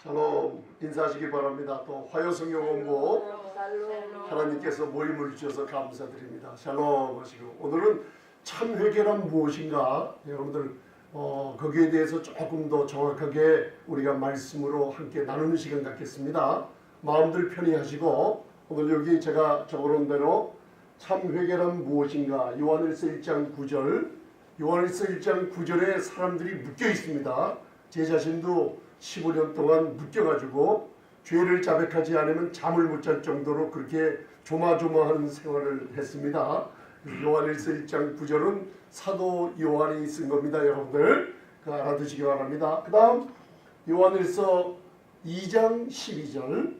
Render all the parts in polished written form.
샬롬 인사하시기 바랍니다. 또 화요성경 공부 하나님께서 모임을 주셔서 감사드립니다. 샬롬 하시고 오늘은 참회개란 무엇인가 여러분들 거기에 대해서 조금 더 정확하게 우리가 말씀으로 함께 나누는 시간 갖겠습니다. 마음들 편히 하시고 오늘 여기 제가 적어놓은 대로 참회개란 무엇인가 요한일서 1장 9절 요한일서 1장 9절에 사람들이 묶여 있습니다. 제 자신도 15년 동안 묶여가지고 죄를 자백하지 않으면 잠을 못 잘 정도로 그렇게 조마조마하는 생활을 했습니다. 요한일서 1장 9절은 사도 요한이 쓴 겁니다. 여러분들 알아두시기 바랍니다. 그 다음 요한일서 2장 12절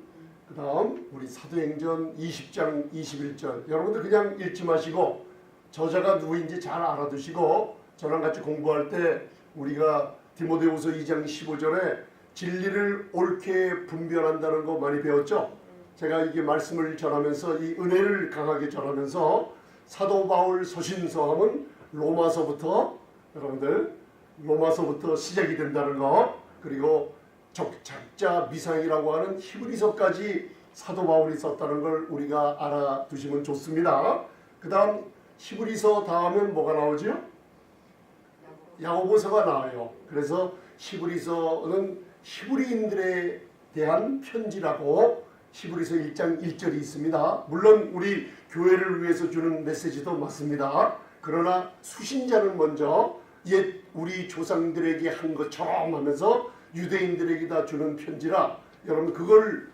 그 다음 우리 사도행전 20장 21절 여러분들 그냥 읽지 마시고 저자가 누구인지 잘 알아두시고 저랑 같이 공부할 때 우리가 디모데후서 2장 15절에 진리를 옳게 분별한다는 거 많이 배웠죠. 제가 이게 말씀을 전하면서 이 은혜를 강하게 전하면서 사도 바울 서신서 하면 로마서부터 여러분들 로마서부터 시작이 된다는 거 그리고 적자 미상이라고 하는 히브리서까지 사도 바울이 썼다는 걸 우리가 알아두시면 좋습니다. 그 다음 히브리서 다음엔 뭐가 나오죠? 야고보서가 나와요. 그래서 히브리서는 히브리인들에 대한 편지라고 히브리서 1장 1절이 있습니다. 물론 우리 교회를 위해서 주는 메시지도 맞습니다. 그러나 수신자는 먼저 옛 우리 조상들에게 한 것처럼 하면서 유대인들에게다 주는 편지라 여러분 그걸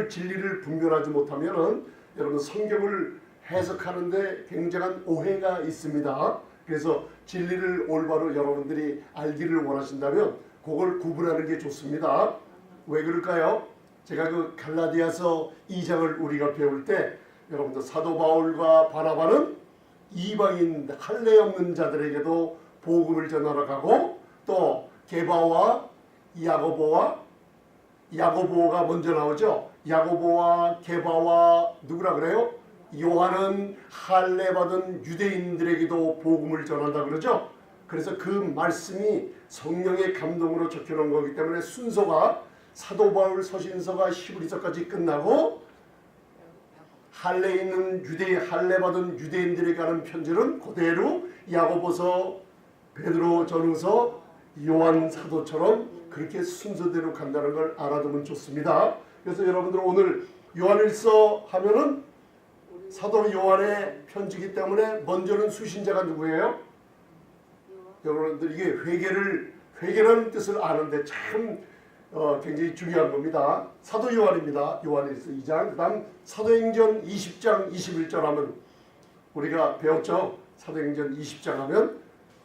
진리를 분별하지 못하면 여러분 성경을 해석하는데 굉장한 오해가 있습니다. 그래서 진리를 올바로 여러분들이 알기를 원하신다면 그걸 구분하는 게 좋습니다. 왜 그럴까요? 제가 그 갈라디아서 2장을 우리가 배울 때 여러분들 사도 바울과 바나바는 이방인 할례 없는 자들에게도 복음을 전하러 가고 또 게바와 야고보가 먼저 나오죠. 야고보와 게바와 누구라 그래요? 요한은 할례 받은 유대인들에게도 복음을 전한다 그러죠. 그래서 그 말씀이 성령의 감동으로 적혀놓은 거기 때문에 순서가 사도 바울 서신서가 히브리서까지 끝나고 할례 있는 할례 받은 유대인들에게 가는 편지는 그대로 야고보서, 베드로 전후서, 요한 사도처럼 그렇게 순서대로 간다는 걸 알아두면 좋습니다. 그래서 여러분들 오늘 요한일서 하면은 사도 요한의 편지이기 때문에 먼저는 수신자가 누구예요? 여러분들 이게 회개라는 뜻을 아는데 참 굉장히 중요한 겁니다. 사도 요한입니다. 요한일서 2장 그 다음 사도행전 20장 21절 하면 우리가 배웠죠. 사도행전 20장 하면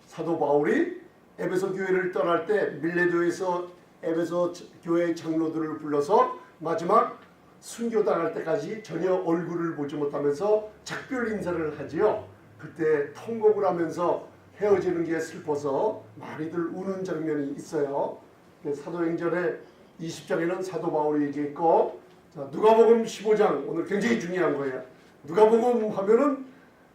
사도 바울이 에베소 교회를 떠날 때 밀레도에서 에베소 교회 장로들을 불러서 마지막 순교당할 때까지 전혀 얼굴을 보지 못하면서 작별 인사를 하지요. 그때 통곡을 하면서 헤어지는 게 슬퍼서 많이들 우는 장면이 있어요. 사도행전의 20장에는 사도 바울이 얘기했고 자, 누가복음 15장 오늘 굉장히 중요한 거예요. 누가복음 하면은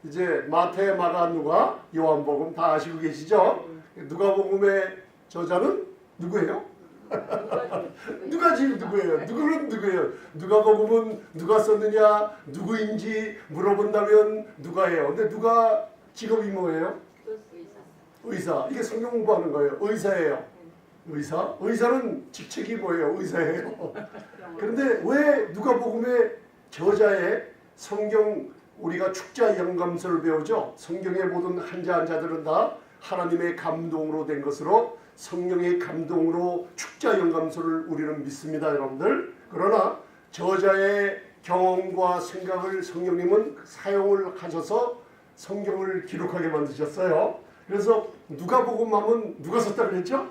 이제 마태, 마가, 누가, 요한복음 다 아시고 계시죠? 누가복음의 저자는 누구예요? 누구예요? 누구는 누구예요? 누가복음은 누가 썼느냐, 누구인지 물어본다면 누가예요. 근데 누가 직업이 뭐예요? 의사. 이게 성경 공부하는 거예요. 의사예요. 의사는 직책이 뭐예요? 의사예요. 그런데 왜 누가복음의 저자의 성경 우리가 축자 영감서를 배우죠? 성경의 모든 한자 한자들은 다 하나님의 감동으로 된 것으로 성령의 감동으로 축자 영감서를 우리는 믿습니다, 여러분들. 그러나 저자의 경험과 생각을 성령님은 사용을 하셔서 성경을 기록하게 만드셨어요. 그래서 누가복음 하면 누가 썼다 그랬죠?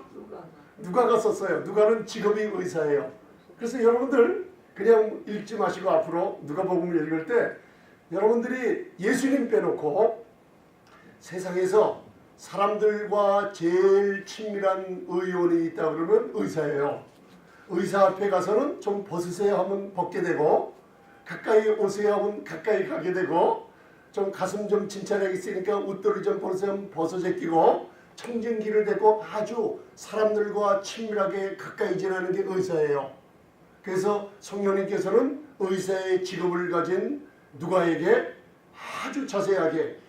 누가가 썼어요. 누가는 직업이 의사예요. 그래서 여러분들 그냥 읽지 마시고 앞으로 누가복음을 읽을 때 여러분들이 예수님 빼놓고 세상에서 사람들과 제일 친밀한 의원이 있다 그러면 의사예요. 의사 앞에 가서는 좀 벗으세요 하면 벗게 되고 가까이 오세요 하면 가까이 가게 되고 좀 가슴 좀 진찰하게 있으니까 웃돌이 좀 벗으세요 하면 벗어 제끼고 청진기를 대고 아주 사람들과 친밀하게 가까이 지내는 게 의사예요. 그래서 성령님께서는 의사의 직업을 가진 누가에게 아주 자세하게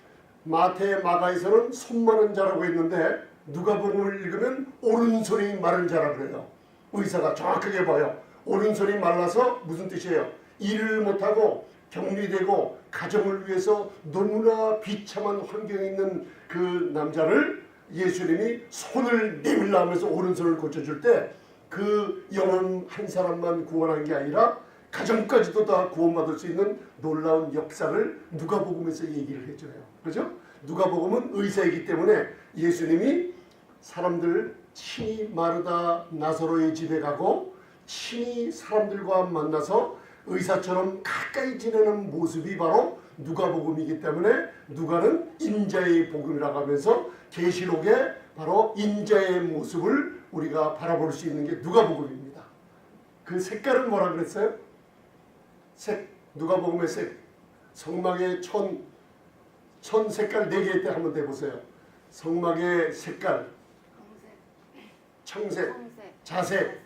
마태, 마가에서는 손 마른 자라고 했는데 누가복음을 읽으면 오른손이 마른 자라고 그래요. 의사가 정확하게 봐요. 오른손이 말라서 무슨 뜻이에요? 일을 못하고 격리되고 가정을 위해서 너무나 비참한 환경에 있는 그 남자를 예수님이 손을 내밀라 하면서 오른손을 고쳐줄 때 그 영혼 한 사람만 구원한 게 아니라 가정까지도 다 구원받을 수 있는 놀라운 역사를 누가복음에서 얘기를 해줘요. 그렇죠? 누가복음은 의사이기 때문에 예수님이 사람들 친히 마르다 나사로의 집에 가고 친히 사람들과 만나서 의사처럼 가까이 지내는 모습이 바로 누가복음이기 때문에 누가는 인자의 복음이라고 하면서 계시록에 바로 인자의 모습을 우리가 바라볼 수 있는 게 누가복음입니다. 그 색깔은 뭐라 그랬어요? 색, 누가복음의 색, 성막의 천 색깔 4개 때 한번 대보세요. 성막의 색깔, 청색, 자색,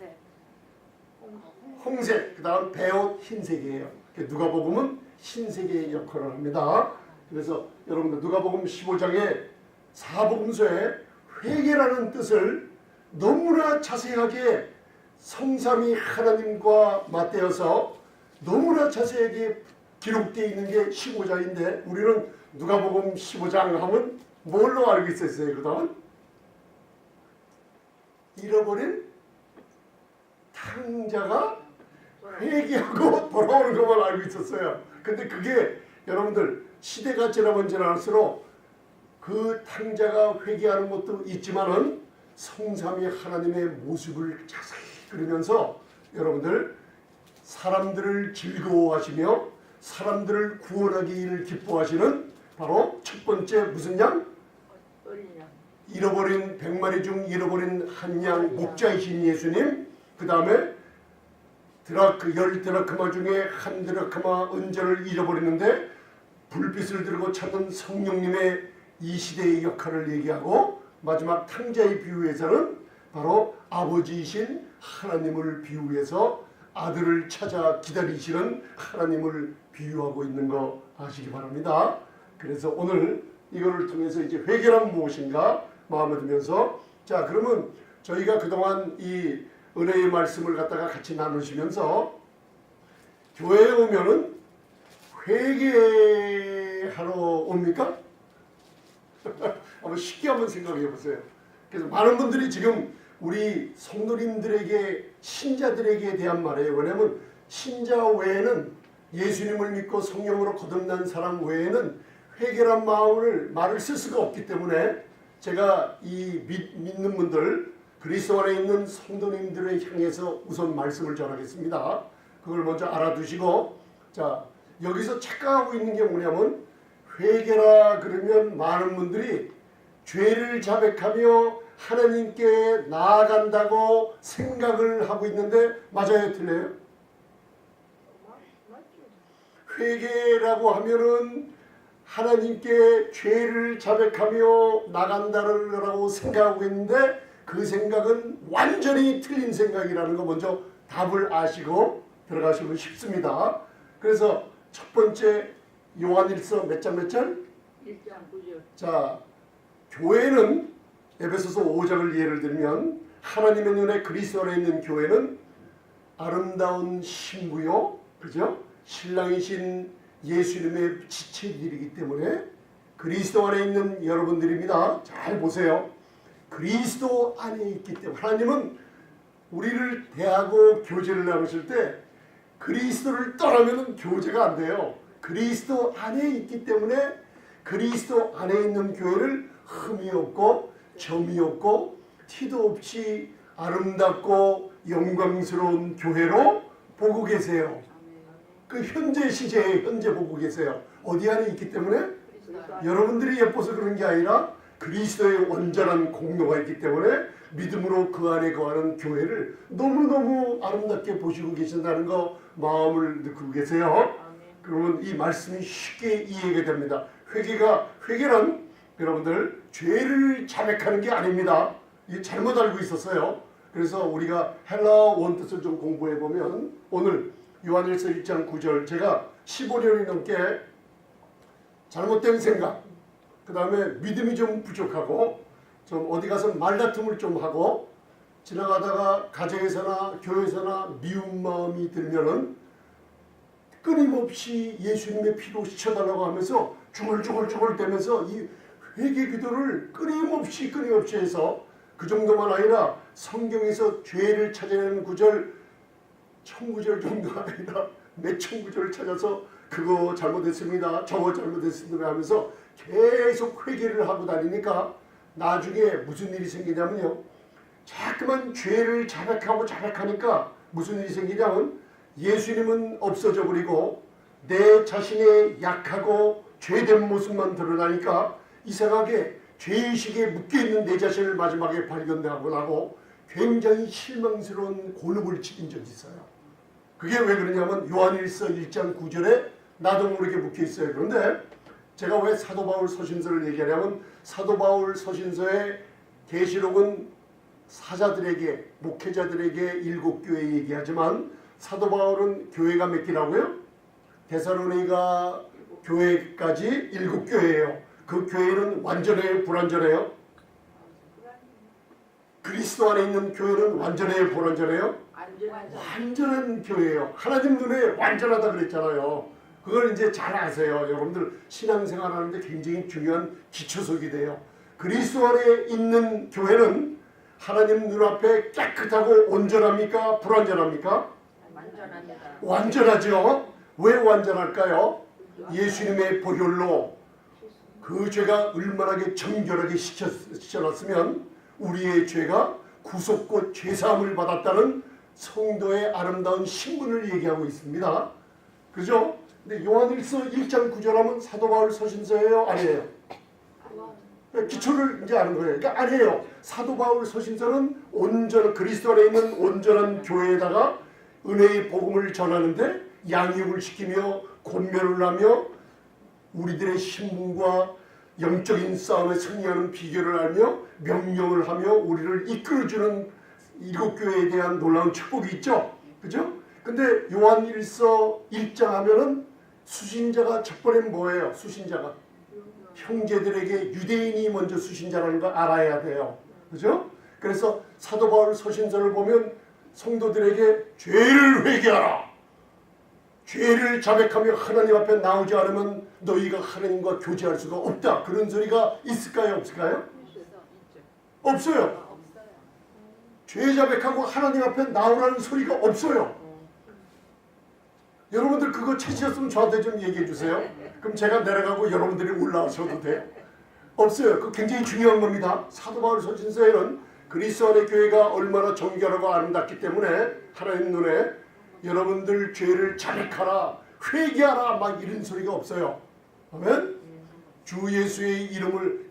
홍색, 그 다음 배옷 흰색이에요. 누가복음은 흰색의 역할을 합니다. 그래서 여러분들 누가복음 15장에 사복음서에 회개라는 뜻을 너무나 자세하게 성삼위 하나님과 맞대어서 너무나 자세하게 기록되어 있는 게 15장인데 우리는 누가복음 15장 하면 뭘로 알고 있었어요? 그 다음 잃어버린 탕자가 회개하고 돌아오는 것만 알고 있었어요. 근데 그게 여러분들 시대가 지나면 지날수록 그 탕자가 회개하는 것도 있지만은 성삼위 하나님의 모습을 자세히 그리면서 여러분들 사람들을 즐거워하시며 사람들을 구원하기를 기뻐하시는 바로 첫 번째 무슨 양? 잃어버린 100마리 중 잃어버린 한 양 목자이신 예수님. 그 다음에 열 드라크마 중에 한 드라크마 은전을 잃어버리는데 불빛을 들고 찾은 성령님의 이 시대의 역할을 얘기하고 마지막 탕자의 비유에서는 바로 아버지이신 하나님을 비유해서 아들을 찾아 기다리시는 하나님을 비유하고 있는 거 아시기 바랍니다. 그래서 오늘 이거를 통해서 이제 회개란 무엇인가 마음에 들면서 자 그러면 저희가 그동안 이 은혜의 말씀을 갖다가 같이 나누시면서 교회에 오면은 회개하러 옵니까? 한번 쉽게 한번 생각해 보세요. 그래서 많은 분들이 지금 우리 성도님들에게 신자들에게 대한 말이에요. 왜냐하면 신자 외에는 예수님을 믿고 성령으로 거듭난 사람 외에는 회개란 말을 쓸 수가 없기 때문에 제가 이 믿는 분들 그리스도 안에 있는 성도님들을 향해서 우선 말씀을 전하겠습니다. 그걸 먼저 알아두시고 자 여기서 착각하고 있는 게 뭐냐면 회개라 그러면 많은 분들이 죄를 자백하며 하나님께 나아간다고 생각을 하고 있는데 맞아요? 틀려요? 회개라고 하면은 하나님께 죄를 자백하며 나간다라고 생각하고 있는데 그 생각은 완전히 틀린 생각이라는 거 먼저 답을 아시고 들어가시면 쉽습니다. 그래서 첫 번째 요한일서 몇 장 몇 절? 1장 9절. 자, 교회는 에베소서 5장을 예를 들면 하나님의 눈에 그리스도 안에 있는 교회는 아름다운 신부요, 그죠? 신랑이신 예수님의 지체들이기 때문에 그리스도 안에 있는 여러분들입니다. 잘 보세요. 그리스도 안에 있기 때문에 하나님은 우리를 대하고 교제를 나누실 때 그리스도를 떠나면 교제가 안 돼요. 그리스도 안에 있기 때문에 그리스도 안에 있는 교회를 흠이 없고 점이 없고 티도 없이 아름답고 영광스러운 교회로 보고 계세요. 그 현재 시제에 현재 보고 계세요. 어디 안에 있기 때문에 여러분들이 예뻐서 그런 게 아니라 그리스도의 온전한 공로가 있기 때문에 믿음으로 그 안에 거하는 교회를 너무너무 아름답게 보시고 계신다는 거 마음을 넣고 계세요. 그러면 이 말씀이 쉽게 이해가 됩니다. 회개란 여러분들 죄를 자백하는 게 아닙니다. 이게 잘못 알고 있었어요. 그래서 우리가 헬라어 원뜻을 좀 공부해 보면 오늘 요한일서 1장 9절 제가 15년이 넘게 잘못된 생각, 그 다음에 믿음이 좀 부족하고 좀 어디 가서 말다툼을 좀 하고 지나가다가 가정에서나 교회에서나 미운 마음이 들면은 끊임없이 예수님의 피로 씻어달라고 하면서 중얼중얼대면서 이 회개 기도를 끊임없이 해서 그 정도만 아니라 성경에서 죄를 찾아내는 구절 1000구절 정도가 아니라 몇 천 구절을 찾아서 그거 잘못했습니다. 저거 잘못했습니다 하면서 계속 회개를 하고 다니니까 나중에 무슨 일이 생기냐면요. 자꾸만 죄를 자백하니까 무슨 일이 생기냐면 예수님은 없어져 버리고 내 자신의 약하고 죄된 모습만 드러나니까 이상하게 죄의식에 묶여있는 내 자신을 마지막에 발견하고 나고 굉장히 실망스러운 곤혹을 치킨 적이 있어요. 그게 왜 그러냐면 요한일서 1장 9절에 나도 모르게 묶여있어요. 그런데 제가 왜 사도 바울 서신서를 얘기하냐면 사도 바울 서신서의 계시록은 사자들에게 목회자들에게 7교회 얘기하지만 사도 바울은 교회가 몇 개라고요? 데살로니가 교회까지 7교회예요. 그 교회는 완전해요? 불완전해요? 그리스도 안에 있는 교회는 완전해요? 불완전해요? 완전한 교회예요. 하나님 눈에 완전하다 그랬잖아요. 그걸 이제 잘 아세요. 여러분들 신앙생활 하는데 굉장히 중요한 기초석이 돼요. 그리스도 안에 있는 교회는 하나님 눈앞에 깨끗하고 온전합니까? 불완전합니까? 완전합니다. 완전하죠. 왜 완전할까요? 예수님의 보혈로 그 죄가 얼마나 정결하게 씻어놨으면 우리의 죄가 구속과 죄사함을 받았다는 성도의 아름다운 신분을 얘기하고 있습니다. 그죠? 근데 요한일서 1장 9절 하면 사도 바울 서신서예요? 아니에요? 기초를 이제 아는 거예요. 그러니까 아니에요. 사도 바울 서신서는 온전 그리스도 안에 있는 온전한 교회에다가 은혜의 복음을 전하는데 양육을 시키며 권면을 하며 우리들의 신분과 영적인 싸움에 승리하는 비결을 알며 명령을 하며 우리를 이끌어주는 7교회에 대한 놀라운 축복이 있죠. 그죠? 근데 요한일서 1장 하면은 수신자가 첫 번에 뭐예요? 수신자가 형제들에게 유대인이 먼저 수신자라는 걸 알아야 돼요. 그죠? 그래서 사도 바울 서신서를 보면 성도들에게 죄를 회개하라. 죄를 자백하며 하나님 앞에 나오지 않으면 너희가 하나님과 교제할 수가 없다. 그런 소리가 있을까요? 없을까요? 없어요. 죄 자백하고 하나님 앞에 나오라는 소리가 없어요. 여러분들 그거 찾으셨으면 저한테 좀 얘기해 주세요. 그럼 제가 내려가고 여러분들이 올라오셔도 돼요. 없어요. 그거 굉장히 중요한 겁니다. 사도 바울 서신서에는 그리스도 안의 교회가 얼마나 정결하고 아름답기 때문에 하나님 눈에 여러분들 죄를 자백하라, 회개하라 막 이런 소리가 없어요. 아멘. 주 예수의 이름을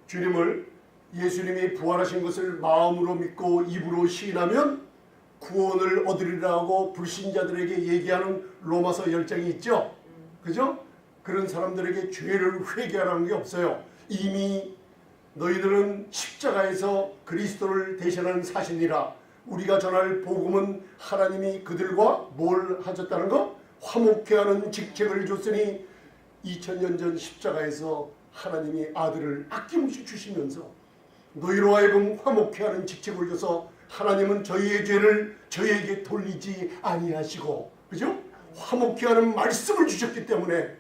주님을 예수님이 부활하신 것을 마음으로 믿고 입으로 시인하면 구원을 얻으리라고 불신자들에게 얘기하는 로마서 10장이 있죠. 그죠? 그런 사람들에게 죄를 회개하라는 게 없어요. 이미 너희들은 십자가에서 그리스도를 대신하는 사신이라. 우리가 전할 복음은 하나님이 그들과 뭘 하셨다는 거? 화목케 하는 직책을 줬으니 2000년 전 십자가에서 하나님이 아들을 아낌없이 주시면서 너희로 하여금 화목케 하는 직책을 줘서 하나님은 저희의 죄를 저희에게 돌리지 아니하시고, 그죠? 화목케 하는 말씀을 주셨기 때문에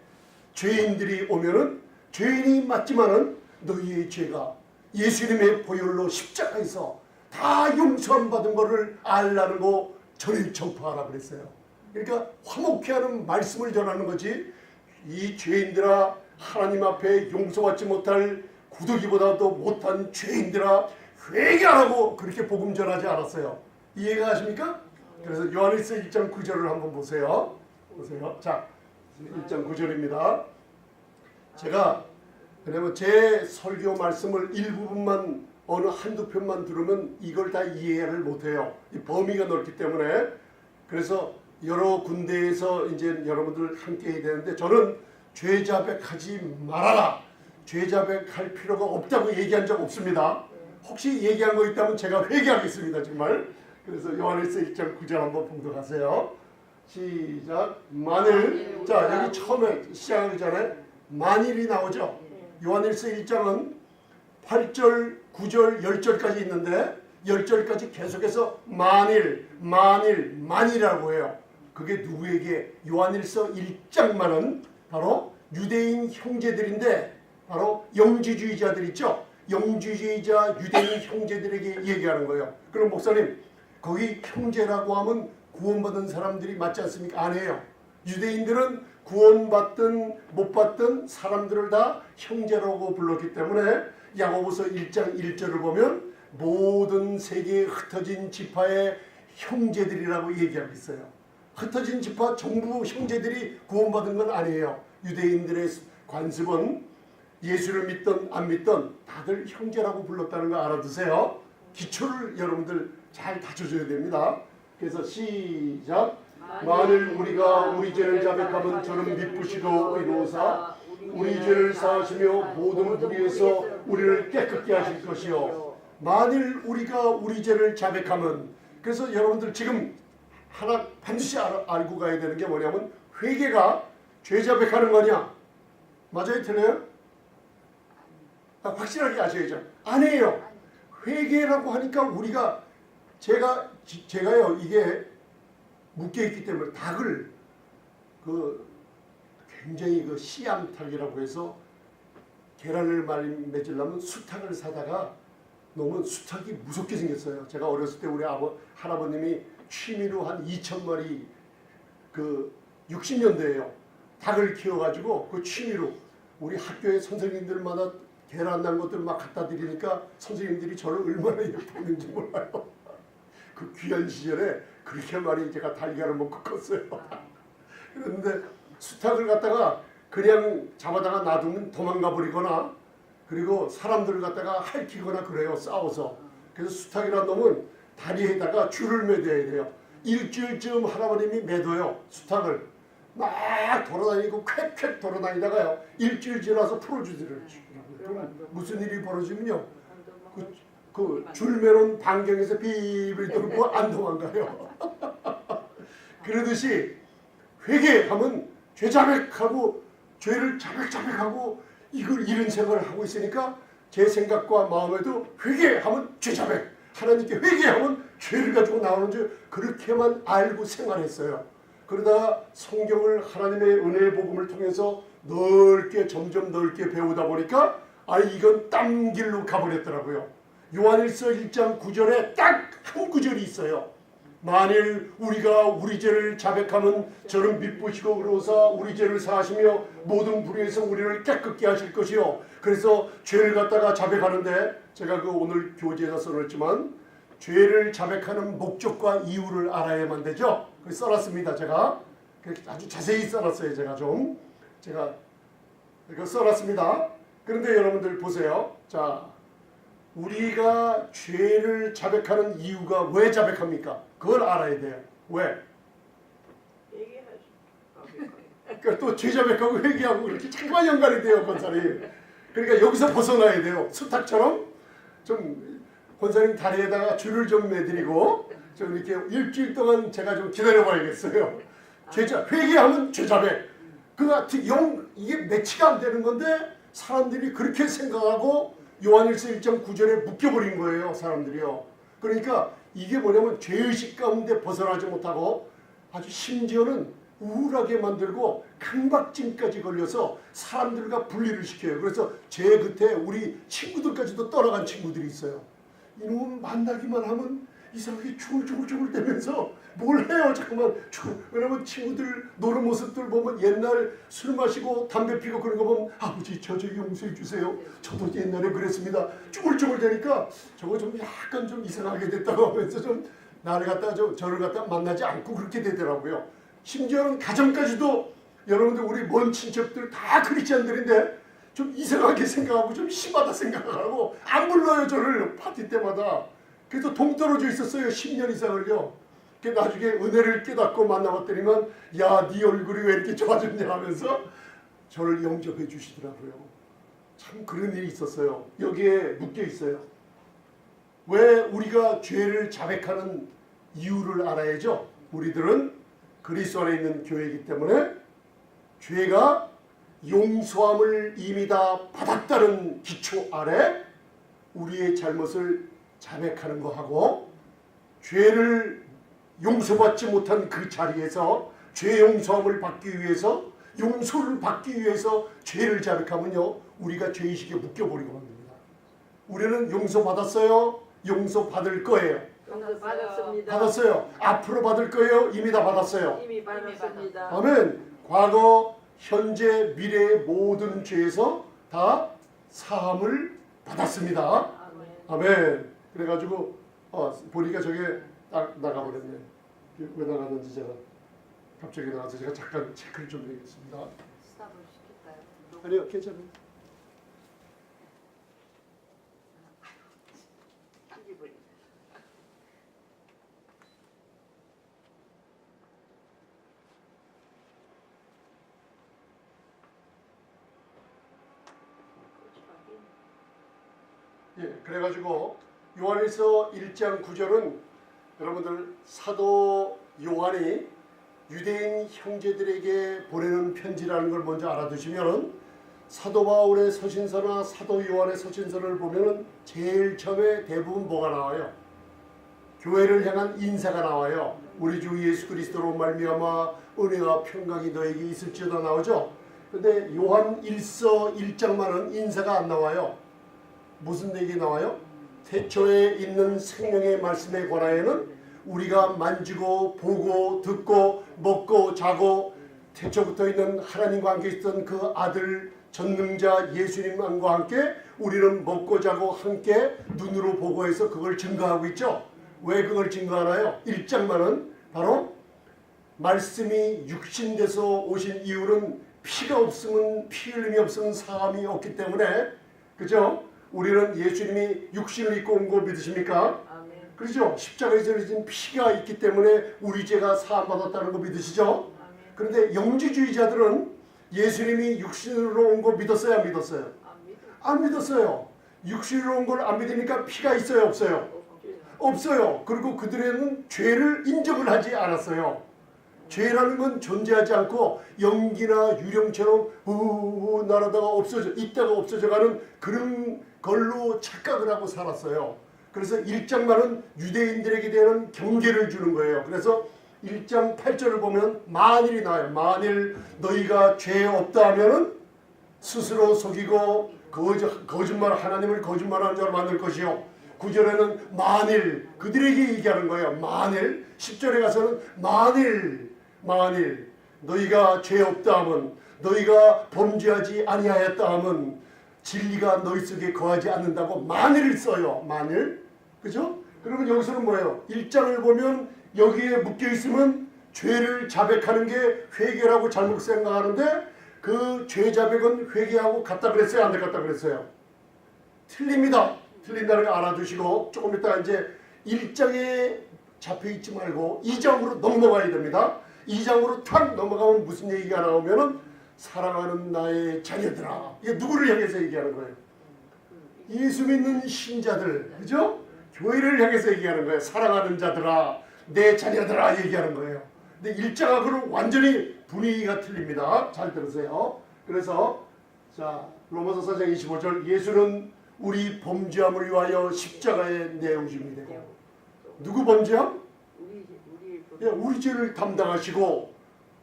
죄인들이 오면은 죄인이 맞지만은 너희의 죄가 예수님의 보혈로 십자가에서 다 용서함 받은 것을 알라는 거 전해 전파하라 그랬어요. 그러니까 화목케 하는 말씀을 전하는 거지, 이 죄인들아 하나님 앞에 용서받지 못할 구더기보다도 못한 죄인들아 회개하라고 그렇게 복음 전하지 않았어요. 이해가 가십니까? 그래서 요한일서 1장 9절을 한번 보세요. 자, 1장 9절입니다. 제가 왜냐면 제 설교 말씀을 일부분만 어느 한두 편만 들으면 이걸 다 이해를 못해요. 이 범위가 넓기 때문에. 그래서 여러 군데에서 이제 여러분들 함께 해야 되는데 저는 죄 자백하지 말아라. 죄자백할 필요가 없다고 얘기한 적 없습니다. 혹시 얘기한 거 있다면 제가 회개하겠습니다. 정말. 그래서 요한일서 1장 9절 한번 봉독하세요. 시작. 만일. 자, 여기 처음에 시작하기 전에 만일이 나오죠. 요한일서 1장은 8절, 9절, 10절까지 있는데 10절까지 계속해서 만일이라고 해요. 그게 누구에게? 요한일서 1장만은 바로 유대인 형제들인데 바로 영지주의자들 있죠. 영지주의자 유대인 형제들에게 얘기하는 거예요. 그럼 목사님, 거기 형제라고 하면 구원받은 사람들이 맞지 않습니까? 아니에요. 유대인들은 구원받든 못 받든 사람들을 다 형제라고 불렀기 때문에 야고보서 1장 1절을 보면 모든 세계에 흩어진 지파의 형제들이라고 얘기하고 있어요. 흩어진 지파 전부 형제들이 구원받은 건 아니에요. 유대인들의 관습은 예수를 믿든 안 믿든 다들 형제라고 불렀다는 거 알아두세요. 기초를 여러분들 잘 다져줘야 됩니다. 그래서 시작. 만일 우리가 우리 죄를 자백하면 저는 미쁘시고 의로우사 우리 죄를 사하시며 모든 불의에서 우리를 깨끗게 하실 것이요. 만일 우리가 우리 죄를 자백하면, 그래서 여러분들 지금 하나 반드시 알고 가야 되는 게 뭐냐면 회개가 죄 자백하는 거냐? 맞아요? 틀려요? 확실하게 아셔야죠. 아니에요. 회개라고 하니까 우리가 제가요 이게 묶여있기 때문에 닭을 굉장히 씨암탉이라고 해서 계란을 맺으려면 수탉을 사다가 놓으면 수탉이 무섭게 생겼어요. 제가 어렸을 때 우리 할아버님이 취미로 한 2,000마리 60년대에요. 닭을 키워가지고 그 취미로 우리 학교에 선생님들마다 계란 난 것들 막 갖다 드리니까 선생님들이 저를 얼마나 예뻤는지 몰라요. 그 귀한 시절에 그렇게 많이 제가 달걀을 먹고 컸어요. 그런데 수탉을 갖다가 그냥 잡아다가 놔두면 도망가 버리거나 그리고 사람들을 갖다가 핥히거나 그래요. 싸워서. 그래서 수탉이라는 놈은 다리에다가 줄을 매둬야 돼요. 일주일쯤 할아버님이 매둬요. 수탉을 막 돌아다니고 쾌쾌 돌아다니다가요. 일주일 지나서 풀어주더라고요. 무슨 일이 벌어지면요. 그 줄매는 반경에서 비비리 돌고 안 도망가요. 그러듯이 회개하면 죄 자백하고 죄를 자백하고 이런 생각을 하고 있으니까 제 생각과 마음에도 회개하면 죄 자백, 하나님께 회개하면 죄를 가지고 나오는 줄 그렇게만 알고 생활했어요. 그러다가 성경을 하나님의 은혜의 복음을 통해서 점점 넓게 배우다 보니까 이건 딴 길로 가버렸더라고요. 요한일서 1장 9절에 딱 한 구절이 있어요. 만일 우리가 우리 죄를 자백하면 저는 미쁘시고 의로우사 우리 죄를 사하시며 모든 불의에서 우리를 깨끗게 하실 것이요. 그래서 죄를 갖다가 자백하는데 제가 오늘 교재에다 써놨지만 죄를 자백하는 목적과 이유를 알아야만 되죠. 그래서 써놨습니다. 제가 아주 자세히 써놨어요. 제가 이거 써놨습니다. 그런데 여러분들 보세요. 자, 우리가 죄를 자백하는 이유가 왜 자백합니까? 그걸 알아야 돼요. 왜? 그러니까 또 죄 자백하고 회개하고 그렇게 자꾸만 연관이 돼요, 권사님. 그러니까 여기서 벗어나야 돼요. 수탉처럼 좀 권사님 다리에다가 줄을 좀 매드리고 좀 이렇게 일주일 동안 제가 좀 기다려봐야겠어요. 회개하면 죄 자백. 이게 매치가 안 되는 건데 사람들이 그렇게 생각하고 요한일서 1장 9절에 묶여버린 거예요. 사람들이요. 그러니까 이게 뭐냐면 죄의식 가운데 벗어나지 못하고 아주 심지어는 우울하게 만들고 강박증까지 걸려서 사람들과 분리를 시켜요. 그래서 제 곁에 우리 친구들까지도 떠나간 친구들이 있어요. 이놈은 만나기만 하면 이상하게 중얼중얼 대면서 뭘 해요. 자꾸만 왜냐면 친구들 노는 모습들 보면 옛날 술 마시고 담배 피고 그런 거 보면 아버지 저 용서해 주세요. 저도 옛날에 그랬습니다. 쭈글쭈글 대니까 저거 좀 약간 좀 이상하게 됐다고 하면서 좀 나를 갖다가 저를 갖다가 만나지 않고 그렇게 되더라고요. 심지어는 가정까지도 여러분들 우리 먼 친척들 다 크리스찬들인데 좀 이상하게 생각하고 좀 심하다 생각하고 안 불러요. 저를 파티 때마다. 그래서 동떨어져 있었어요. 10년 이상을요. 나중에 은혜를 깨닫고 만나봤더니만 야, 네 얼굴이 왜 이렇게 좋아졌냐 하면서 저를 영접해 주시더라고요. 참 그런 일이 있었어요. 여기에 묶여 있어요. 왜 우리가 죄를 자백하는 이유를 알아야죠. 우리들은 그리스도 안에 있는 교회이기 때문에 죄가 용서함을 이미 다 받았다는 기초 아래 우리의 잘못을 자백하는 거하고, 죄를 용서받지 못한 그 자리에서 죄 용서함을 받기 위해서, 용서를 받기 위해서 죄를 자백하면요, 우리가 죄의식에 묶여버리고 맙니다. 우리는 용서받았어요? 용서받을 거예요. 받았습니다. 받았어요. 앞으로 받을 거예요? 이미 다 받았어요. 이미 받았습니다. 아멘. 과거, 현재, 미래의 모든 죄에서 다 사함을 받았습니다. 아멘. 그래가지고 보니까 저게 나가버렸네. 왜 나갔는지 제가 갑자기 나가서 제가 잠깐 체크를 좀 해야겠습니다. 스탑을 시킬까요? 아니요, 괜찮아요. 예, 그래가지고 요한일서 1장 9절은 여러분들 사도 요한이 유대인 형제들에게 보내는 편지라는 걸 먼저 알아두시면, 사도 바울의 서신서나 사도 요한의 서신서를 보면은 제일 처음에 대부분 뭐가 나와요? 교회를 향한 인사가 나와요. 우리 주 예수 그리스도로 말미암아 은혜와 평강이 너에게 있을지어다 나오죠. 근데 요한 1서 1장만은 인사가 안 나와요. 무슨 얘기 나와요? 태초에 있는 생명의 말씀에 관하여는 우리가 만지고 보고 듣고 먹고 자고 태초부터 있는 하나님과 함께 있던 그 아들 전능자 예수님과 함께 우리는 먹고 자고 함께 눈으로 보고 해서 그걸 증거하고 있죠. 왜 그걸 증거하나요? 1장만은 바로 말씀이 육신돼서 오신 이유는 피가 없으면, 피 흘림이 없으면 사함이 없기 때문에, 그죠? 우리는 예수님이 육신을 입고 온 거 믿으십니까? 아멘. 그렇죠? 십자가에서 흘리신 피가 있기 때문에 우리 죄가 사함받았다는 거 믿으시죠? 아멘. 그런데 영지주의자들은 예수님이 육신으로 온 거 믿었어요? 안 믿었어요? 안 믿었어요. 육신으로 온 걸 안 믿으니까 피가 있어요? 없어요? 없어요. 그리고 그들은 죄를 인정을 하지 않았어요. 죄라는 건 존재하지 않고 연기나 유령처럼 날아다가 없어져, 있다가 없어져가는 그런 걸로 착각을 하고 살았어요. 그래서 1장만은 유대인들에게 대한 경계를 주는 거예요. 그래서 1장 8절을 보면 만일이 나와요. 만일 너희가 죄 없다 하면은 스스로 속이고 거짓말, 하나님을 거짓말하는 자로 만들 것이요. 9절에는 만일, 그들에게 얘기하는 거예요. 만일. 10절에 가서는 만일 너희가 죄 없다 하면, 너희가 범죄하지 아니하였다 하면 진리가 너희 속에 거하지 않는다고 만일을 써요. 만일. 그죠? 그러면 여기서는 뭐예요? 1장을 보면 여기에 묶여 있으면 죄를 자백하는 게 회개라고 잘못 생각하는데, 그 죄 자백은 회개하고 같다 그랬어요? 안 같다 그랬어요? 틀립니다. 틀린다는 거 알아두시고 조금 이따 이제 1장에 잡혀있지 말고 2장으로 넘어가야 됩니다. 2장으로 탁 넘어가면 무슨 얘기가 나오면은 사랑하는 나의 자녀들아. 이게 누구를 향해서 얘기하는 거예요? 예수 믿는 신자들, 그죠? 교회를 향해서 얘기하는 거예요. 사랑하는 자들아, 내 자녀들아 얘기하는 거예요. 근데 1장하고는 완전히 분위기가 틀립니다. 잘 들으세요. 그래서 자, 로마서 4장 25절, 예수는 우리 범죄함을 위하여 십자가에 내어주심이 되고. 누구 범죄함? 우리 죄를 담당하시고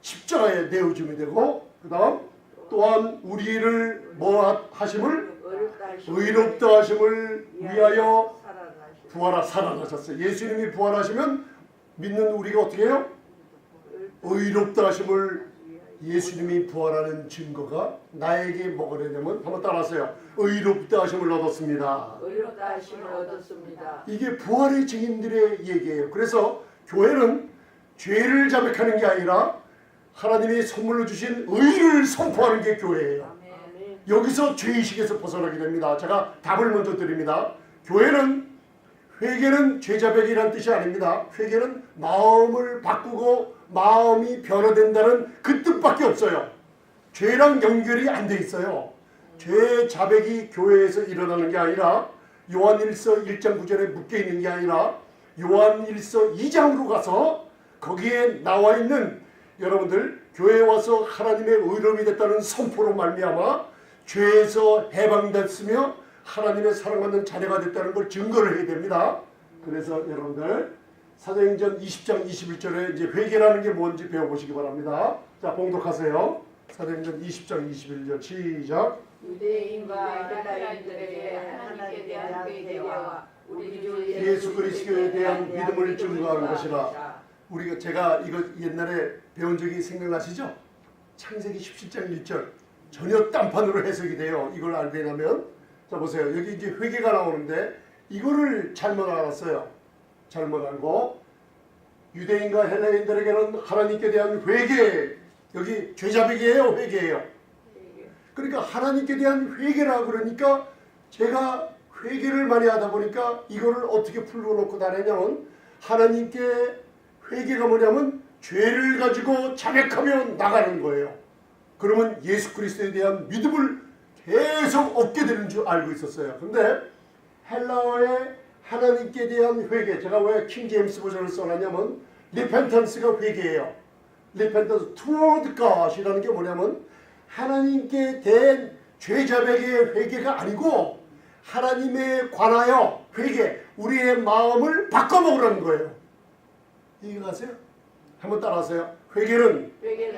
십자가에 내어줌이 되고, 그 다음 또한 우리를 뭐 하심을? 의롭다 하심을 위하여 살아나셨어요. 예수님이 부활하시면 믿는 우리가 어떻게 해요? 의롭다 하심을, 예수님이 부활하는 증거가 나에게 뭐가 되냐면, 한번 따라하세요. 의롭다 하심을 얻었습니다. 의롭다 하심을 얻었습니다. 이게 부활의 증인들의 얘기예요. 그래서 교회는 죄를 자백하는 게 아니라 하나님이 선물로 주신 의를 선포하는 게 교회예요. 아멘. 여기서 죄의식에서 벗어나게 됩니다. 제가 답을 먼저 드립니다. 교회는, 회개는 죄 자백이라는 뜻이 아닙니다. 회개는 마음을 바꾸고 마음이 변화된다는 그 뜻밖에 없어요. 죄랑 연결이 안 돼 있어요. 죄 자백이 교회에서 일어나는 게 아니라 요한일서 1장 9절에 묶여 있는 게 아니라 요한일서 2장으로 가서 거기에 나와 있는 여러분들 교회에 와서 하나님의 의로움이 됐다는 선포로 말미암아 죄에서 해방됐으며 하나님의 사랑받는 자녀가 됐다는 걸 증거를 해야 됩니다. 그래서 여러분들 사도행전 20장 21절에 이제 회개라는 게 뭔지 배워보시기 바랍니다. 자, 봉독하세요. 사도행전 20장 21절 시작. 유대인과 헬라인들에게 하나님께 대한 회개와 우리 주 예수 그리스도에 대한 믿음을 증거하는 것이라. 우리가 제가 이거 옛날에 배운 적이 생각나시죠? 창세기 17장 1절 전혀 딴판으로 해석이 돼요. 이걸 알게 되면 자 보세요. 여기 이제 회개가 나오는데 이거를 잘못 알았어요. 잘못 알고 유대인과 헬라인들에게는 하나님께 대한 회개, 여기 죄자백이에요, 회개예요. 그러니까 하나님께 대한 회개라 그러니까 제가 회개를 많이 하다 보니까 이거를 어떻게 풀어놓고 다니냐면 하나님께 회개가 뭐냐면 죄를 가지고 자백하며 나가는 거예요. 그러면 예수 그리스도에 대한 믿음을 계속 얻게 되는 줄 알고 있었어요. 근데 헬라어의 하나님께 대한 회개, 제가 왜 킹 제임스 버전을 써놨냐면 리펜턴스가 회개예요. 리펜턴스 toward God이라는 게 뭐냐면 하나님께 대한 죄자백의 회개가 아니고 하나님에 관하여 회개, 우리의 마음을 바꿔먹으라는 거예요. 이해가세요? 한번 따라하세요. 회개는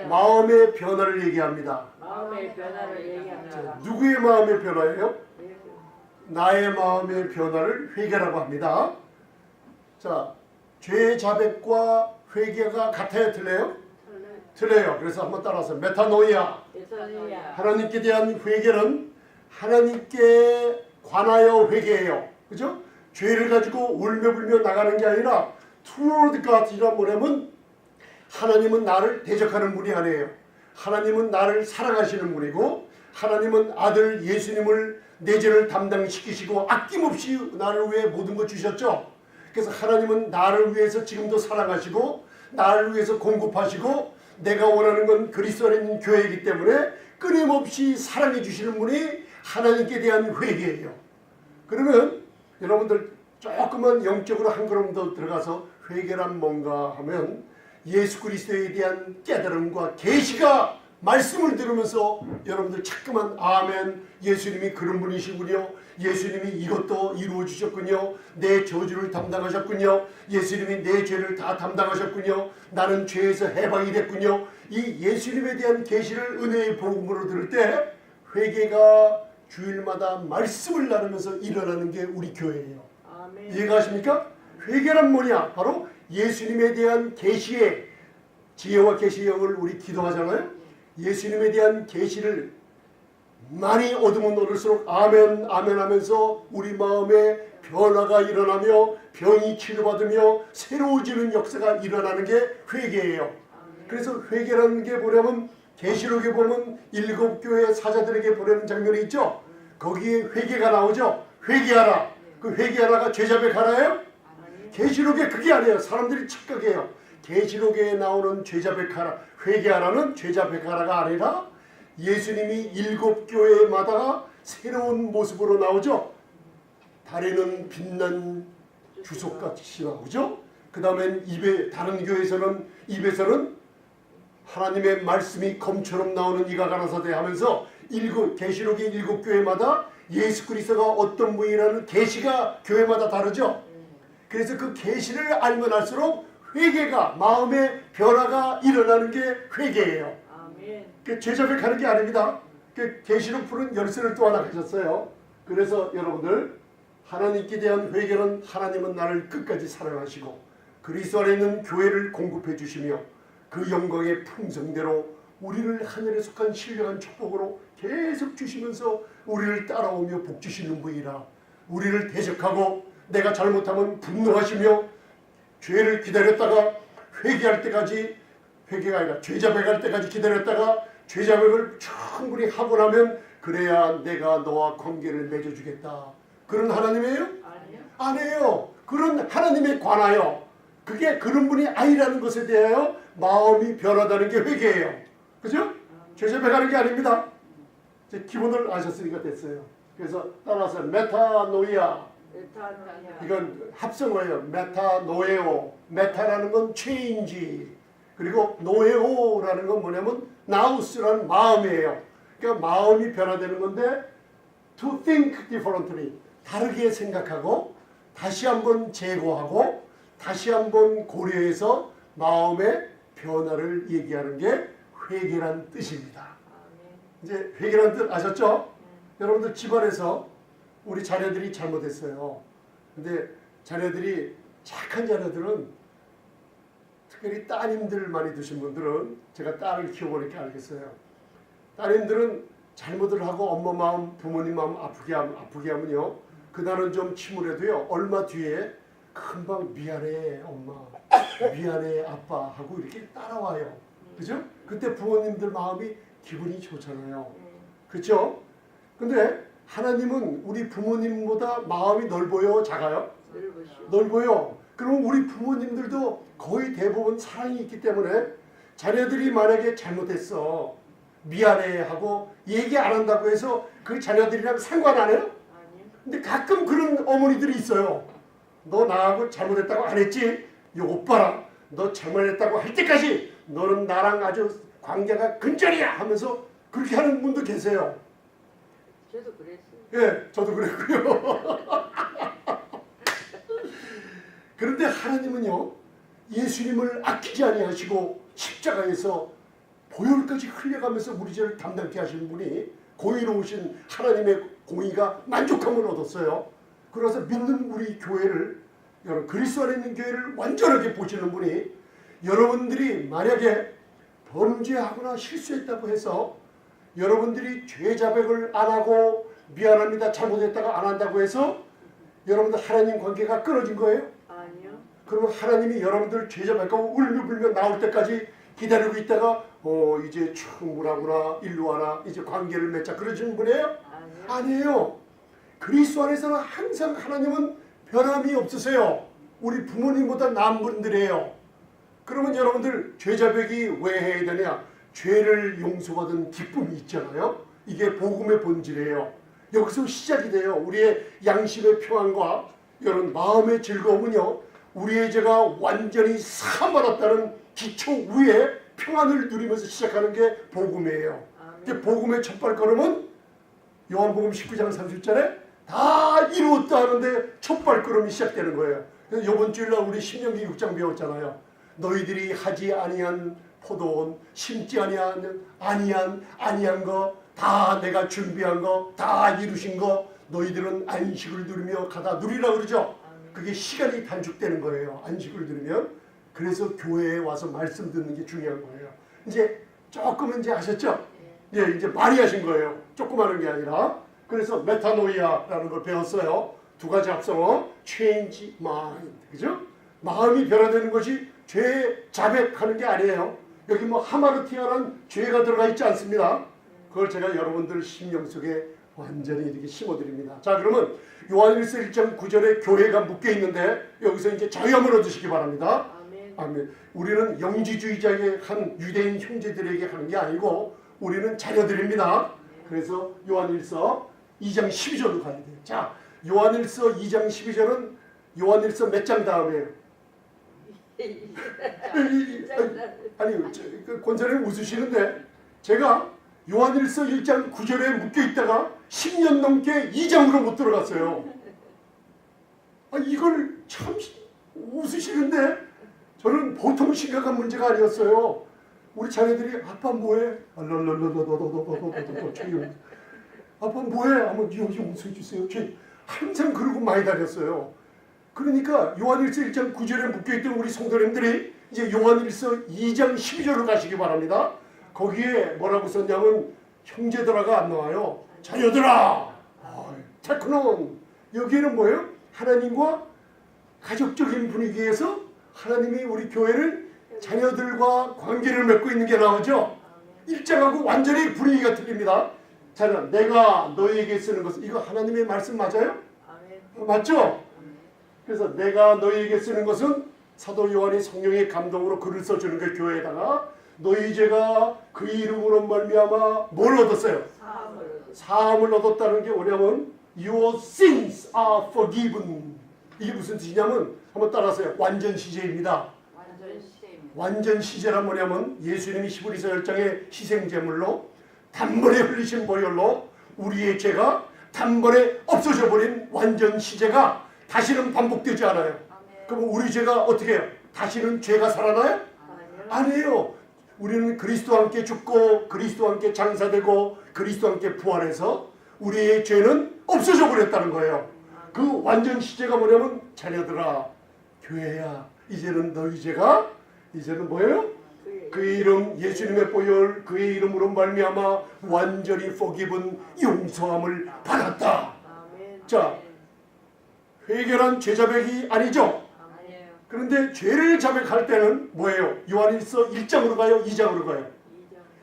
마음의 변화를 얘기합니다. 마음의 변화를 얘기합니다. 누구의 마음의 변화예요? 나의 마음의 변화를 회개라고 합니다. 자, 죄 자백과 회개가 같아요? 틀려요? 틀려요. 그래서 한번 따라서 메타노이아. 하나님께 대한 회개는 하나님께 관하여 회개해요. 그죠? 죄를 가지고 울며불며 나가는 게 아니라 toward God이란 뭐냐면 하나님은 나를 대적하는 분이 아니에요. 하나님은 나를 사랑하시는 분이고 하나님은 아들 예수님을 내 죄를 담당시키시고 아낌없이 나를 위해 모든 것 주셨죠. 그래서 하나님은 나를 위해서 지금도 사랑하시고 나를 위해서 공급하시고 내가 원하는 건 그리스도 안에 있는 교회이기 때문에 끊임없이 사랑해 주시는 분이 하나님께 대한 회개예요. 그러면 여러분들 조금만 영적으로 한 걸음 더 들어가서 회개란 뭔가 하면 예수 그리스도에 대한 깨달음과 계시가 말씀을 들으면서 여러분들 자꾸만 아멘, 예수님이 그런 분이시군요. 예수님이 이것도 이루어 주셨군요. 내 저주를 담당하셨군요. 예수님이 내 죄를 다 담당하셨군요. 나는 죄에서 해방이 됐군요. 이 예수님에 대한 계시를 은혜의 복음으로 들을 때 회개가 주일마다 말씀을 나누면서 일어나는 게 우리 교회예요. 아멘. 이해가 하십니까? 회개란 뭐냐? 바로 예수님에 대한 계시의 지혜와 계시의 영을 우리 기도하잖아요. 예수님에 대한 계시를 많이 얻으면 얻을수록 아멘 아멘 하면서 우리 마음에 변화가 일어나며 병이 치료받으며 새로워지는 역사가 일어나는 게 회개예요. 그래서 회개라는 게 뭐냐면 계시록에 보면 7교회 사자들에게 보내는 장면이 있죠. 거기에 회개가 나오죠. 회개하라. 그 회개하라가 죄자백하라예요? 계시록에 그게 아니에요. 사람들이 착각해요. 계시록에 나오는 죄자백하라, 회개하라는 죄자백하라가 아니라 예수님이 7교회마다 새로운 모습으로 나오죠. 달에는 빛난 주석같이 나오죠. 그 다음엔 다른 교회에서는 입에서는 하나님의 말씀이 검처럼 나오는 이가 가라사대 하면서 계시록의 7교회마다 예수 그리스도가 어떤 분이라는 계시가 교회마다 다르죠. 그래서 그 계시를 알면 알수록 회개가, 마음의 변화가 일어나는 게 회개예요. 아멘. 죄자백하는 게 아닙니다. 계시록 푸른 열쇠를 또 하나 가졌어요. 그래서 여러분들 하나님께 대한 회개는 하나님은 나를 끝까지 사랑하시고 그리스도 안에 있는 교회를 공급해 주시며 그 영광의 풍성대로 우리를 하늘에 속한 신령한 축복으로 계속 주시면서 우리를 따라오며 복 주시는 분이라. 우리를 대적하고 내가 잘못하면 분노하시며 죄를 기다렸다가 회개할 때까지, 회개가 아니라 죄자백할 때까지 기다렸다가 죄자백을 충분히 하고 나면 그래야 내가 너와 관계를 맺어주겠다. 그런 하나님이에요? 아니에요. 그런 하나님에 관하여 그게 그런 분이 아니라는 것에 대하여 마음이 변하다는 게 회개예요. 그죠? 죄자백하는 게 아닙니다. 이제 기본을 아셨으니까 됐어요. 그래서 따라서 메타노이아, 메타노이아. 이건 합성어예요. 메타노에오. 메타라는 건 change, 그리고 노에오라는 건 뭐냐면 나우스라는 마음이에요. 그러니까 마음이 변화되는 건데 to think differently, 다르게 생각하고 다시 한번 재고하고 다시 한번 고려해서 마음의 변화를 얘기하는 게 회개란 뜻입니다. 아멘. 이제 회개란 뜻 아셨죠? 여러분들 집안에서 우리 자녀들이 잘못했어요. 근데 자녀들이, 착한 자녀들은, 특별히 따님들 많이 두신 분들은, 제가 딸을 키워보니까 알겠어요. 따님들은 잘못을 하고 엄마 마음, 부모님 마음 아프게 하면요, 그날은 좀 침울해도요, 얼마 뒤에 금방 미안해 엄마, 미안해 아빠 하고 이렇게 따라와요. 그죠? 그때 부모님들 마음이 기분이 좋잖아요. 그렇죠? 근데 하나님은 우리 부모님보다 마음이 넓어요, 작아요? 넓으시오. 넓어요. 그럼 우리 부모님들도 거의 대부분 사랑이 있기 때문에 자녀들이 만약에 잘못했어, 미안해 하고 얘기 안 한다고 해서 그 자녀들이랑 상관 안 해요? 아니요. 근데 가끔 그런 어머니들이 있어요. 너 나하고 잘못했다고 안 했지? 요거 봐라, 너 잘못했다고 할 때까지 너는 나랑 아주 관계가 근절이야 하면서 그렇게 하는 분도 계세요. 저도 그랬어요. 예, 저도 그랬고요. 그런데 하나님은요, 예수님을 아끼지 아니하시고 십자가에서 보혈까지 흘려가면서 우리 죄를 담당케 하시는 분이, 공의로우신 하나님의 공의가 만족함을 얻었어요. 그래서 믿는 우리 교회를, 여러분 그리스도 안에 있는 교회를 완전하게 보시는 분이, 여러분들이 만약에 범죄하거나 실수했다고 해서 여러분들이 죄 자백을 안 하고 미안합니다 잘못했다가 안 한다고 해서 여러분들 하나님 관계가 끊어진 거예요? 아니요. 그러면 하나님이 여러분들 죄 자백하고 울며불며 나올 때까지 기다리고 있다가 이제 충분하구나, 일로 와라, 이제 관계를 맺자 그러시는 분이에요? 아니요. 아니에요. 그리스도 안에서는 항상 하나님은 변함이 없으세요. 우리 부모님보다 나은 분들이에요. 그러면 여러분들 죄 자백이 왜 해야 되냐? 죄를 용서받은 기쁨이 있잖아요. 이게 복음의 본질이에요. 여기서 시작이 돼요. 우리의 양심의 평안과 여러분 마음의 즐거움은요, 우리의 죄가 완전히 사함받았다는 기초 위에 평안을 누리면서 시작하는 게 복음이에요. 아멘. 복음의 첫 발걸음은 요한복음 19장 30절에 다 이루었다 하는데 첫 발걸음이 시작되는 거예요. 그래서 이번 주일날 우리 신명기 6장 배웠잖아요. 너희들이 하지 아니한 포도원, 심지 아니한 거 다 내가 준비한 거 다 이루신 거 너희들은 안식을 누리며 가다 누리라 그러죠. 그게 시간이 단축되는 거예요. 안식을 누리면. 그래서 교회에 와서 말씀 듣는 게 중요한 거예요. 이제 조금은 이제 아셨죠? 예, 이제 많이 하신 거예요. 조금 하는 게 아니라. 그래서 메타노이아라는 걸 배웠어요. 두 가지 합성어, change mind, 그죠? 마음이 변화되는 것이 죄 자백하는 게 아니에요. 여기 뭐 하마르티아라는 죄가 들어가 있지 않습니다. 그걸 제가 여러분들 심령 속에 완전히 이렇게 심어드립니다. 자, 그러면 요한일서 1장 9절에 교회가 묶여 있는데 여기서 이제 자유함을 얻으시기 바랍니다. 아멘. 아멘. 우리는 영지주의자의 한 유대인 형제들에게 가는 게 아니고 우리는 자녀들입니다. 그래서 요한일서 2장 12절로 가야 돼요. 자, 요한일서 2장 12절은 요한일서 몇 장 다음에요? 아니, 권사님 웃으시는데 제가 요한일서 1장 9절에 묶여있다가 10년 넘게 2장으로 못 들어갔어요. 이걸 참 웃으시는데 저는 보통 심각한 문제가 아니었어요. 우리 자녀들이 아빠 뭐해? 아빠 뭐해? 한번 용서해 주세요. 항상 그러고 많이 다녔어요. 그러니까 요한일서 1장 9절에 묶여있던 우리 성도님들이 이제 요한일서 2장 12절로 가시기 바랍니다. 거기에 뭐라고 썼냐면 형제들아가 안 나와요. 자녀들아, 테크논. 여기에는 뭐예요? 하나님과 가족적인 분위기에서 하나님이 우리 교회를 자녀들과 관계를 맺고 있는 게 나오죠. 1장하고 완전히 분위기가 틀립니다. 자, 내가 너희에게 쓰는 것은, 이거 하나님의 말씀 맞아요? 아멘. 맞죠? 그래서 내가 너희에게 쓰는 것은 사도 요한이 성령의 감동으로 글을 써주는 그 교회에다가 너희 죄가 그 이름으로 말미암아 뭘 얻었어요? 사함을 사함을 얻었다는 게 뭐냐면 Your sins are forgiven. 이게 무슨 뜻이냐면 한번 따라하세요. 완전 시제입니다. 완전 시대입니다. 완전 시제란 뭐냐면 예수님이 히브리서 10장의 희생제물로 단번에 흘리신 보혈로 우리의 죄가 단번에 없어져 버린 완전 시제가 다시는 반복되지 않아요. 아멘. 그럼 우리 죄가 어떻게 해요? 다시는 죄가 살아나요? 아멘. 아니에요. 우리는 그리스도와 함께 죽고 그리스도와 함께 장사되고 그리스도와 함께 부활해서 우리의 죄는 없어져 버렸다는 거예요. 그 완전 시제가 뭐냐면 자녀들아 교회야 이제는 너희 죄가 이제는 뭐예요? 그의 이름 예수님의 보혈 그의 이름으로 말미암아 완전히 forgiven 용서함을 받았다. 아멘. 자, 회개란 죄 자백이 아니죠. 아니에요. 그런데 죄를 자백할 때는 뭐예요? 요한일서 1장으로 가요? 2장으로 가요?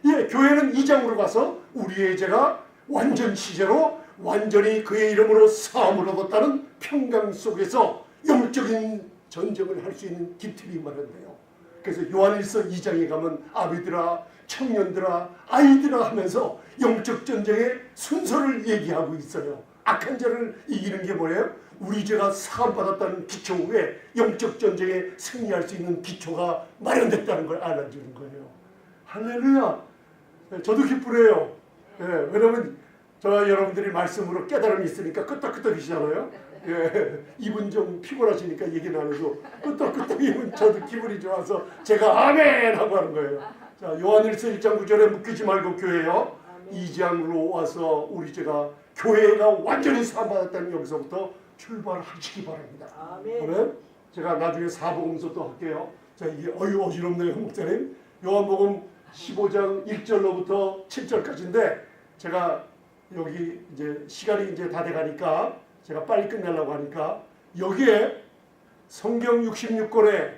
2장. 예, 교회는 2장으로 가서 우리의 죄가 완전 시제로 완전히 그의 이름으로 사함을 얻었다는 평강 속에서 영적인 전쟁을 할 수 있는 기틀이 마련돼요. 그래서 요한일서 2장에 가면 아비들아 청년들아 아이들아 하면서 영적 전쟁의 순서를 얘기하고 있어요. 악한 자를 이기는 게 뭐예요? 우리 죄가 사함받았다는 기초 위에 영적 전쟁에 승리할 수 있는 기초가 마련됐다는 걸 알아주는 거예요. 할렐루야. 저도 기쁘네요. 예, 왜냐면 저와 여러분들이 말씀으로 깨달음이 있으니까 끄떡끄떡이시잖아요. 예, 이분 좀 피곤하시니까 얘기는 안 해도 끄떡끄떡이면 저도 기분이 좋아서 제가 아멘 하고 하는 거예요. 자, 요한일서 1장 9절에 묶이지 말고 교회요. 2장으로 와서 우리 제가 교회가 완전히 사함받았다는 여기서부터 출발하시기 바랍니다. 아멘. 그러면 제가 나중에 사복음서도 할게요. 자, 이게 어지럽네요, 목사님. 요한복음 15장 1절로부터 7절까지인데 제가 여기 이제 시간이 이제 다 돼가니까 제가 빨리 끝내려고 하니까 여기에 성경 66권에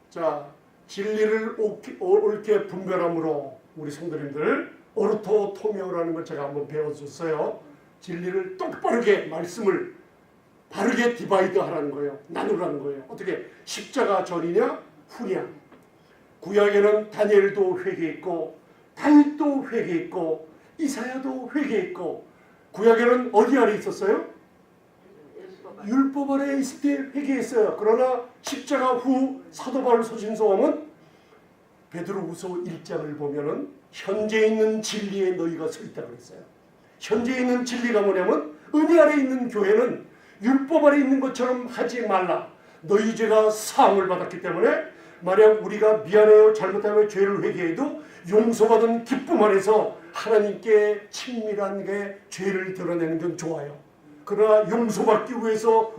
자 진리를 옳게 분별함으로 우리 성도님들 오르토토미오라는 걸 제가 한번 배워줬어요. 진리를 똑바르게 말씀을 바르게 디바이드 하라는 거예요. 나누라는 거예요. 어떻게 십자가 전이냐 후냐. 구약에는 다니엘도 회개했고 다윗도 회개했고 이사야도 회개했고 구약에는 어디 아래 있었어요? 율법 아래 있을 때 회개했어요. 그러나 십자가 후 사도 바울 서신서함은 베드로후서 1장을 보면은 현재 있는 진리에 너희가 서 있다고 그랬어요. 현재 있는 진리가 뭐냐면 은혜 아래 있는 교회는 율법 아래 있는 것처럼 하지 말라. 너희 죄가 사함을 받았기 때문에 만약 우리가 미안해요 잘못하면 죄를 회개해도 용서받은 기쁨 안에서 하나님께 친밀한 게 죄를 드러내는 건 좋아요. 그러나 용서받기 위해서